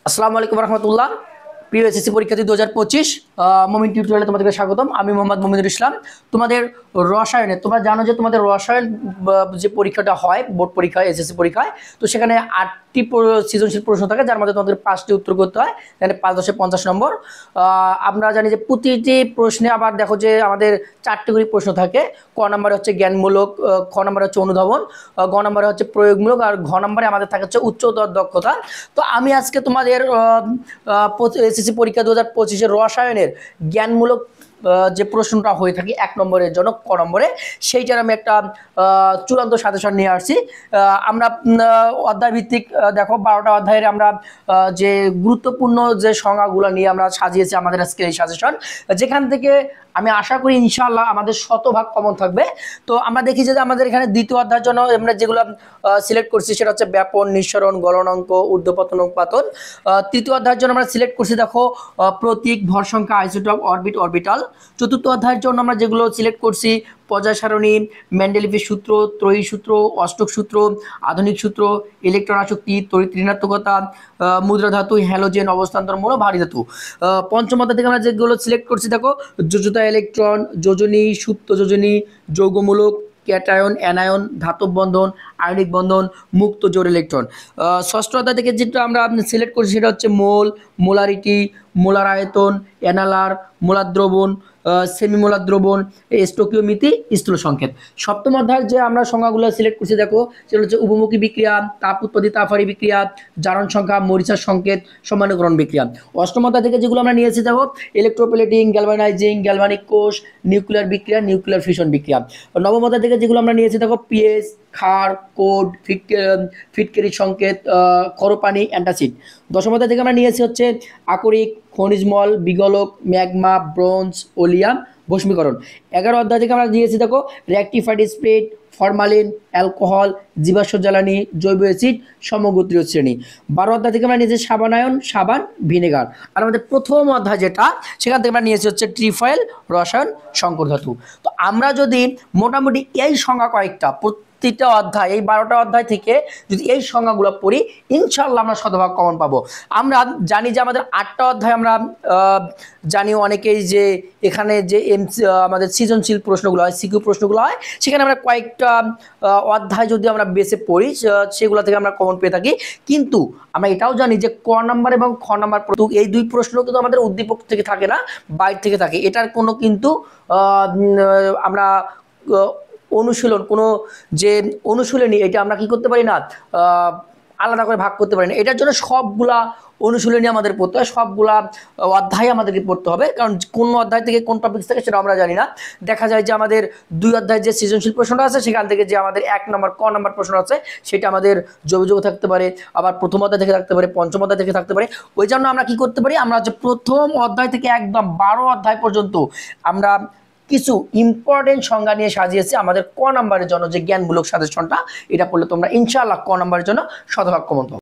আসসালামু আলাইকুম রহমতুল্লাহ। প্রিয় এসএসসি পরীক্ষার্থী 2025 মমিন টিউটোরিয়ালে তোমাদেরকে স্বাগতম। আমি মোহাম্মদ মমিনুল ইসলাম। তোমাদের রসায়নে তোমরা জানো যে তোমাদের রসায়ন যে পরীক্ষাটা হয় বোর্ড পরীক্ষায় এসএসসি পরীক্ষায়, তো সেখানে 8টি সৃজনশীল প্রশ্ন থাকে, যার মধ্যে তোমাদের 5টি উত্তর করতে হয়, মানে 5×10=50 নম্বর। আমরা জানি যে প্রতিটি প্রশ্নে আবার দেখো যে আমাদের 4টি করে প্রশ্ন থাকে। ক নম্বরে হচ্ছে জ্ঞানমূলক, খ নম্বরে হচ্ছে অনুধাবন, গ নম্বরে হচ্ছে প্রয়োগমূলক, আর ঘ নম্বরে আমাদের থাকে হচ্ছে উচ্চতর দক্ষতা। তো আমি আজকে তোমাদের এসএসসি পরীক্ষা 2025-এর রসায়নের জ্ঞানমূলক যে প্রশ্নটা হয়ে থাকে 1 নম্বরের জন্য ক নম্বরে, সেইটার আমি একটা চূড়ান্ত সাজেশন নিয়ে আসছি। আমরা অধ্যায় ভিত্তিক দেখো 12টা অধ্যায়ের আমরা যে গুরুত্বপূর্ণ যে সংজ্ঞাগুলো নিয়ে আমরা সাজিয়েছি আমাদের আজকে এই সাজেশন, যেখান থেকে আমি আশা করি ইনশাআল্লাহ আমাদের শতভাগ কমন থাকবে। তো আমরা দেখি যে আমাদের এখানে দ্বিতীয় অধ্যায়ের জন্য আমরা যেগুলো সিলেক্ট করছি সেটা হচ্ছে ব্যাপন, নিঃসরণ, গলনাঙ্ক, ঊর্ধ্বপতন, পাতন। তৃতীয় অধ্যায়ের জন্য আমরা সিলেক্ট করছি দেখো প্রতীক, ভর সংখ্যা, আইসোটোপ, অরবিট, অরবিটাল। চতুর্থ অধ্যায়ের জন্য আমরা যেগুলো সিলেক্ট করছি পর্যায় সারণী, মেন্ডেলিভের সূত্র, ত্রয়ী সূত্র, অষ্টক সূত্র, আধুনিক সূত্র, ইলেকট্রন আসক্তি, তড়িৎ ঋণাত্মকতা, মুদ্রা ধাতু, হ্যালোজেন, অবস্থান্তরমূল, ভারী ধাতু। পঞ্চম অধ্যায় থেকে আমরা যেগুলো সিলেক্ট করছি দেখো যোজতা ইলেকট্রন, যোজনী, সুপ্ত যোজনী, যৌগমূলক, ক্যাটায়ন, অ্যানায়ন, ধাতব বন্ধন, আয়নিক বন্ধন, মুক্ত জোড় ইলেকট্রন। ষষ্ঠ অধ্যায় থেকে যেটা আমরা সিলেক্ট করছি সেটা হচ্ছে মোল, মোলারিটি, মোলার আয়তন, অ্যানালার, মোলার দ্রবণ, সেমিমোলার দ্রবণ, স্টোকিওমিতি, স্থূল সংকেত। সপ্তম অধ্যায়ের যে আমরা সংজ্ঞাগুলো সিলেক্ট করছি দেখো সেটা হচ্ছে উপমুখী বিক্রিয়া, তাপ উৎপত্তি, তাপহারী বিক্রিয়া, জারণ সংখ্যা, মরিচার সংকেত, সমানুকরণ বিক্রিয়া। অষ্টম অধ্যায় থেকে যেগুলো আমরা নিয়েছি দেখো ইলেকট্রোপ্লেটিং, গ্যালভানাইজিং, গ্যালভানিক কোষ, নিউক্লিয়ার বিক্রিয়া, নিউক্লিয়ার ফিশন বিক্রিয়া। নবম অধ্যায় থেকে যেগুলো আমরা নিয়েছি দেখো পিএইচ, ক্ষার, কোড, ফিটকেরি সংকেত, খরপানি, অ্যান্টাসিড। দশম অধ্যায় থেকে আমরা নিয়েছি হচ্ছে আকরিক, খনিজমল, বিগলক, ম্যাগমা, ব্রোঞ্জ, ওলিয়াম, ভস্মীকরণ। 11 অধ্যায় থেকে আমরা নিয়েছি দেখো রেকটিফাইড স্পিরিট, ফরমালিন, অ্যালকোহল, জীবাশ্ম জ্বালানি, জৈব অ্যাসিড, সমগোত্রীয় শ্রেণী। 12 অধ্যায় থেকে আমরা নিয়েছি সাবানায়ন, সাবান, ভিনেগার। আর আমাদের প্রথম অধ্যায় যেটা সেখান থেকে আমরা নিয়েছি হচ্ছে ট্রিফয়েল, রসায়ন, সংকর ধাতু। তো আমরা যদি মোটামুটি এই সংজ্ঞা কয়েকটা প্রতিটা অধ্যায়, এই 12টা অধ্যায় থেকে যদি এই সংজ্ঞাগুলো পড়ি ইনশাআল্লাহ আমরা শতভাগ কমন পাবো। আমরা জানি যে আমাদের 8টা অধ্যায় আমরা জানি অনেকেই যে এখানে যে আমাদের সৃজনশীল প্রশ্নগুলো হয়, সিকিউ প্রশ্নগুলো হয়, সেখানে আমরা কয়েকটা অধ্যায় যদি আমরা বেসে পড়ি সেগুলো থেকে আমরা কমন পেয়ে থাকি। কিন্তু আমরা এটাও জানি যে ক নাম্বার এবং খ নাম্বার এই দুই প্রশ্ন কিন্তু আমাদের উদ্দীপক থেকে থাকে না, বাইরে থেকে থাকে। এটার কোনো কিন্তু আমরা অনুশীলন, কোনো যে অনুশীলনী এটা আমরা কি করতে পারি না, আলাদা করে ভাগ করতে পারি না। এটার জন্য সবগুলা অনুশীলনী আমাদের পড়তে হয়, সবগুলা অধ্যায় আমাদেরকে পড়তে হবে, কারণ কোন অধ্যায় থেকে কোন টপিক থেকে সেটা আমরা জানি না। দেখা যায় যে আমাদের 2 অধ্যায় যে সৃজনশীল প্রশ্নটা আছে সেখান থেকে যে আমাদের 1 নম্বর ক নম্বর প্রশ্ন আছে সেটা আমাদের যোগাযোগ থাকতে পারে, আবার প্রথম অধ্যায় থেকে থাকতে পারে, পঞ্চম অধ্যায় থেকে থাকতে পারে। ওই জন্য আমরা কি করতে পারি, আমরা যে প্রথম অধ্যায় থেকে একদম 12 অধ্যায় পর্যন্ত আমরা কিছু ইম্পর্টেন্ট সংজ্ঞা নিয়ে সাজিয়েছি আমাদের ক নাম্বারের জন্য যে জ্ঞানমূলক সাজেশনটা। এটা পড়লে তোমরা ইনশাআল্লাহ ক নাম্বারের জন্য শতভাগ কমন পাবে।